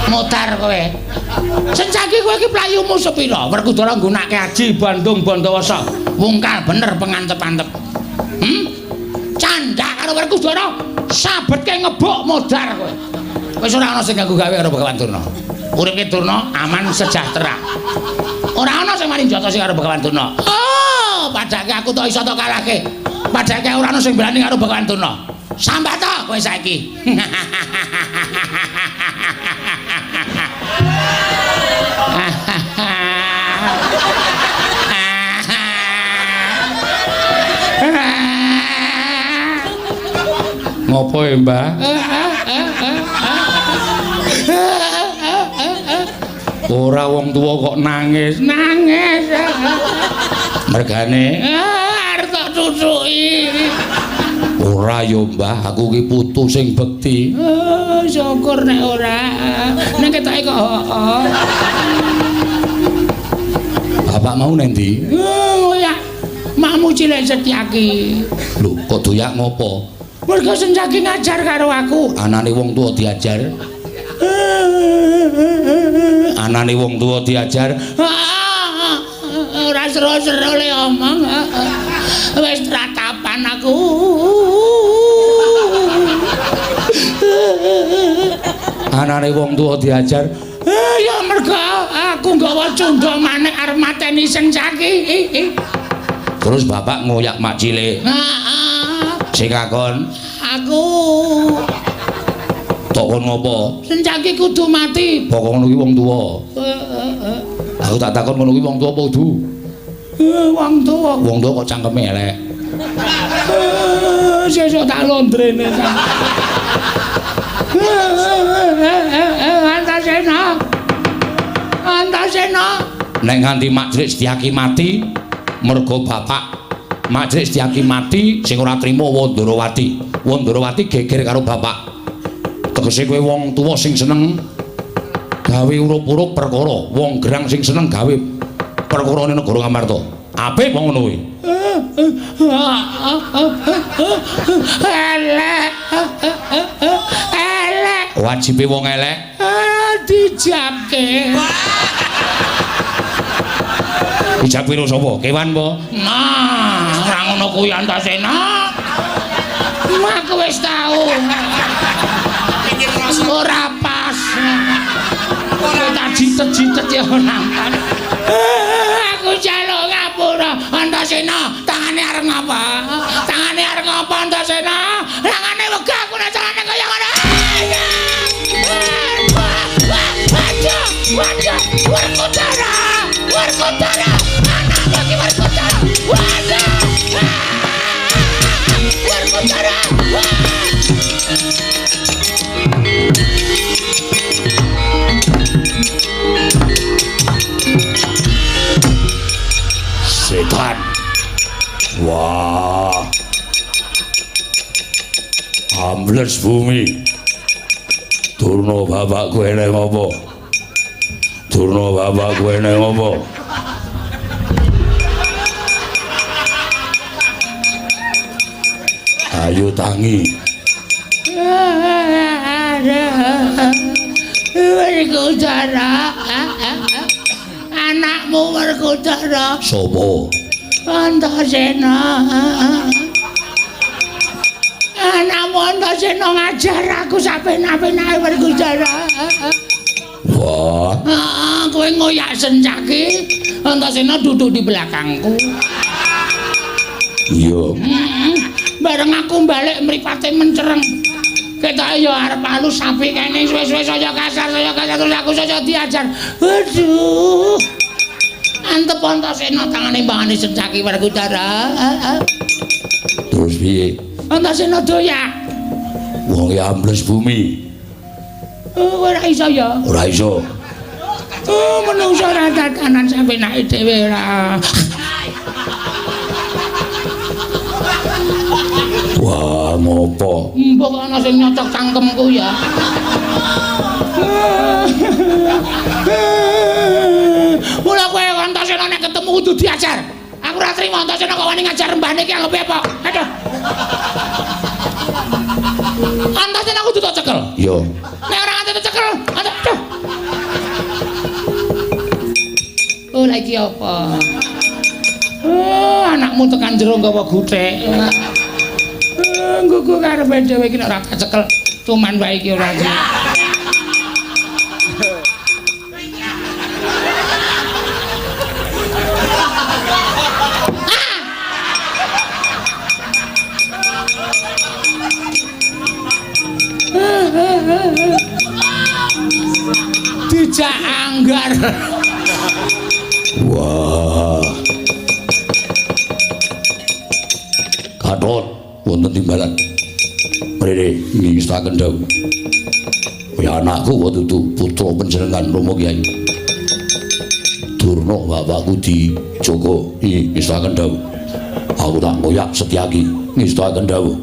Modar kowe. Sencaki kowe iki playumu sepira? Werkudara nggunakake aji Bandung Bandawasa. Wungkal bener pengantep-antep. Candak karo Werkudara sabetke ngebuk modar kowe. Wis ora ana sing ganggu gawe karo Begawan Durna. Uripe Durna aman sejahtera. Ora ana sing mari njotosi karo Begawan Durna. Oh, padake aku tok iso tok kalahke. Padake ora ana sing berani karo Begawan Durna. Sambat to kowe saiki. Ngopo ya, Mbah? Ora wong tuwa kok nangis. Nangis. Mergane Arep tak cucuki. ora ya, Mbah, aku ki putu sing bekti. Syukur nek ora. Nek ketoke kok Bapak mau nang ndi? Ya, makmu cilik Setyaki. Lho, kok doyak ngopo? Mergo Setyaki ngajar karo aku. Anane wong tuwa diajar. Anane wong tuwa diajar. Ora seru-seru le omong. Wis tratapan aku. Anane wong tuwa diajar. Ya mergo aku nggawa cundha manik arep mateni Setyaki. Terus bapak ngoyak mak cilik. Sing kakon. Aku Tok kon ngopo? Setyaki kudu mati. Pokok ngono ki wong tuwa. Aku tak takon ngono ki wong tuwa apa kudu? Wong tuwa. Wong tuwa kok cangkeme elek. Sesuk tak londrene. Antasena. Antasena. Nek nganti Majlis Setyaki mati, mergo bapak Majlis Setyaki mati sing ora trima Wandrawati. Wandrawati geger karo bapak. Tegese kowe wong tuwa sing seneng gawe urup-urup perkara, wong gerang sing seneng gawe perkarane negara Ngamarta. Apik wong ngono kuwi. Elek. Elek. Wajibe wong elek Dijabke. dijak piro sapa? Kewan apa? Nah, ora ngono kuwi Antasena. Aku wis tau. Ora pas. Tak jitet-jitet ya nampan. Aku jaluk ngapura Antasena. Tangane arep ngapa? Tangane arep ngapa Antasena? Tangane wegah aku nek carane kaya ngono. Waduh, Werkudara. Werkudara. Anak lagi Werkudara. Waduh. Werkudara. Setan. Wah. Ambles bumi. Durna bapak kowe nek ngopo? Durna bapak kowe nek ngopo? Ayo tangi. Werkudara. Anakmu Werkudara. Sopo? Antasena. Anakmu Antasena ngajar aku saben-apenake Werkudara. Wah. Kowe ngoyak Setyaki, Antasena duduk di belakangku. Iya. Bareng aku balik mripate mencereng. Ketoke ya arep halus sapi kene suwe-suwe saya kasar terus aku saya diajar. Aduh. Antep Antasena tangane mbangane Setyaki Werkudara. Terus piye? Antasena doyak. Wong ya ambles bumi. Ora iso ya. Ora iso. Menungso ora tatanan sampenake dhewe ora. Wah, ngopo? Mbok ana sing nyocok cangkemku ya. Mula kowe Antasena nek ketemu kudu diajar. Aku ora trimo Antasena kok wani ngajar mbahne iki anggepe apa? Aduh. Antasena kudu tak cekel. Yo. Nek ora nganti cekel, aduh. Oh, lagi apa? Oh, anakmu tekan jero nggawa guthek. Nggugu karepe dhewe iki nek ora kecekel cuman wae iki ora. Dijak anggar. Wah. Katon wonten timbalan. Mrene ngingstaken dawuh. Ya anakku wae dudu putra panjenengan Rama Kyai. Durna bapakku dijaga ngingstaken dawuh. Aku tak ngoyak Setyaki ngingstaken dawuh.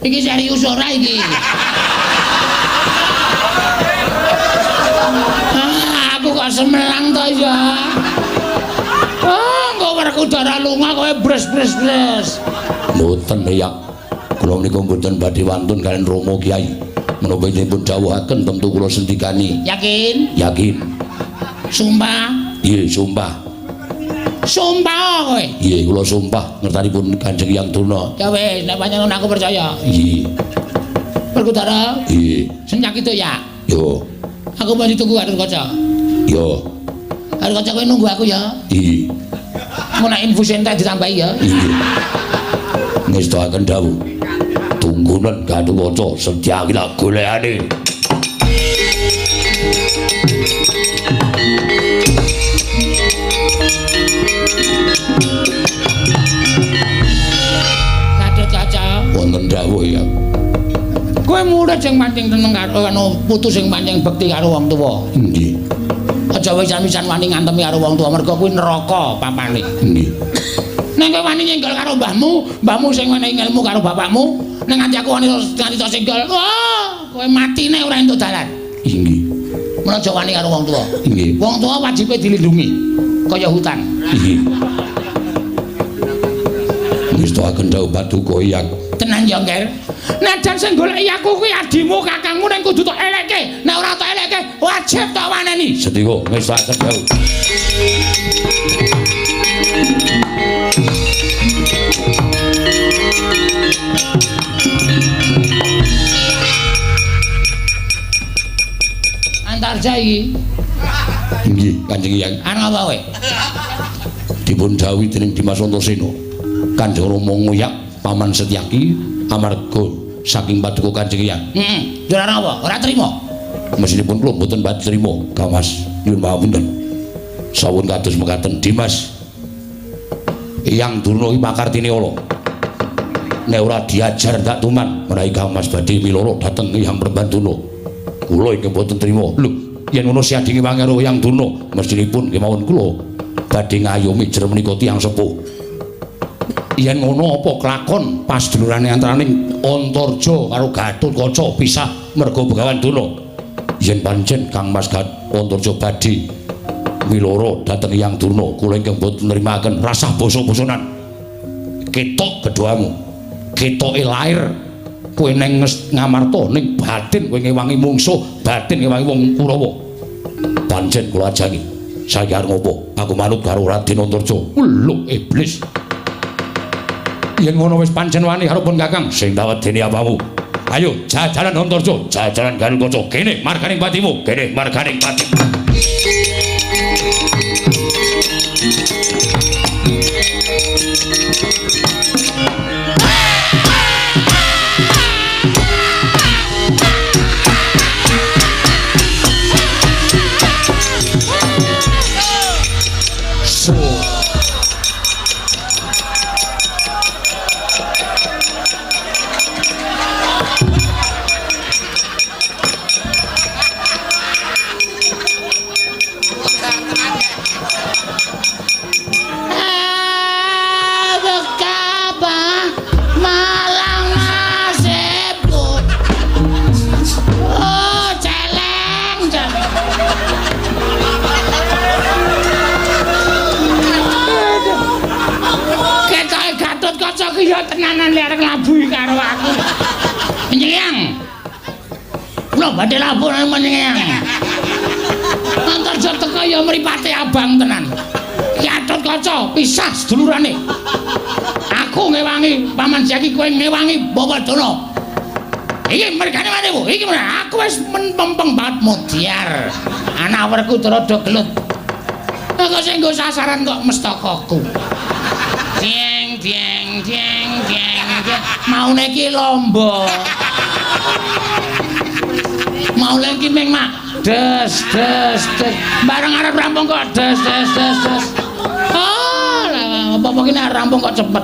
Iki serius ora iki? Aku kok semelang to ya. Engko Werkudara lunga kowe bres. Mboten ya. Kula menika mboten badhe wantun kalian Rama Kyai. Menapa dipun dawuhaken tentu kula sendikani. Yakin? Yakin. Sumpah? Nggih, sumpah. Sumpah kowe? Nggih, kula sumpah ngertanipun Kanjeng Hyang Durna. Ya wis, nek pancen aku percaya. Nggih. Werkudara? Nggih. Senyak itu ya? Yo. Aku mesti tunggu karo kaca. Yo. Karo kaca kowe nunggu aku ya. Nggih. Mau nek infus entek ditambahi ya. Nggih. Ngestaken dawuh. Tunggunen Gatotkaca Setyaki lak golekane. Gatotkaca. Wonten dawuh ya. Kowe murid sing pancing teneng karo putu sing pancing bekti karo wong tuwa. Nggih. Aja wisan-wisan wani ngantemi karo wong tuwa mergo kuwi neraka papane. Nggih. Nek kowe wani nyenggol karo mbahmu sing menehi ilmu karo bapakmu, nek nganti aku wani nganti tok senggol, kowe matine ora entuk dalan. Nggih. Mun aja wani karo wong tuwa. Nggih. Wong tuwa wajibe dilindungi kaya hutan. Nggih. Ngestaken dawuh Paduka Hyang. Tenan ya, Ngger. Najan sing goleki aku kuwi adimu kakangmu ning kudu tok elekke. Nek ora tok elekke, wajib tok waneni. Sedika ngestaken dawuh. Antarjai. Nggih, Kanjeng Hyang. Arep apa kowe? Dipun dawuhi dening Dimas Antasena. Kanjeng Rama ngoyak Paman Setyaki amarga saking Paduka Kanjeng Hyang. Heeh. Ora apa? Ora trima. Mesinipun kula mboten badhe trima, Kamas. Nyuwun pamunten. Sawun kados mekaten Dimas. Hyang Durna iki pakartine ala. Nek ora diajar tak tuman, menawi Kamas badhe miloro dhateng Hyang Prambantuna. Kula inggih mboten trima. Lho, yen ngono siadinge wangero Hyang Durna, mesinipun kemawon kula badhe ngayomi jer menika tiyang sepuh. Yen ngono apa kelakon pas dulurane antaraning Antarja karo Gatotkaca pisah merga Begawan Durna. Yen pancen Kang Mas Antarja badhe miloro dhateng Hyang Durna, kula ingkang boten nrimaken rasah basa-basanan. Ketok gedhamu. Ketoke lair kowe ning ngamarta ning batin kowe ngewangi mungsuh, batin ngewangi wong Kurawa. Pancen kula ajangi. Saiki arep ngopo? Aku manut karo Raden Antarja. Lho iblis. Yen ngono wis pancen wani karo pun Kakang sing tawedeni apamu. Ayo jajaran Antarja, jajaran Gatotkaca. Kene marganing patimu, kene marganing patimu. Ya tenanan liar nglabuhi karo aku. Menjeyang. Kula badhe lapor nang menjeyang. Antarja teka ya mripate abang tenan. Kyatut kaca pisah sedulurane. Aku ngewangi Paman Jaki kowe ngewangi Bawadana. Iki mergane maneh Bu. Iki aku wis mempeng banget modiar. Anak werku rada gelut. Kok sing nggo sasaran kok mestakaku. Dieng dieng dieng dieng. Maune iki lomba. Maune iki ming mak des des des. Bareng arep rampung kok des des des des. Oh, apa-apa ki nek rampung kok cepet.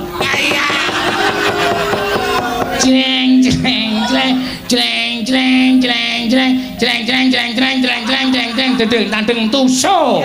Jeng jeng jeng jeng jeng jeng jeng jeng jeng jeng jeng jeng jeng jeng dedeng tandeng tuso.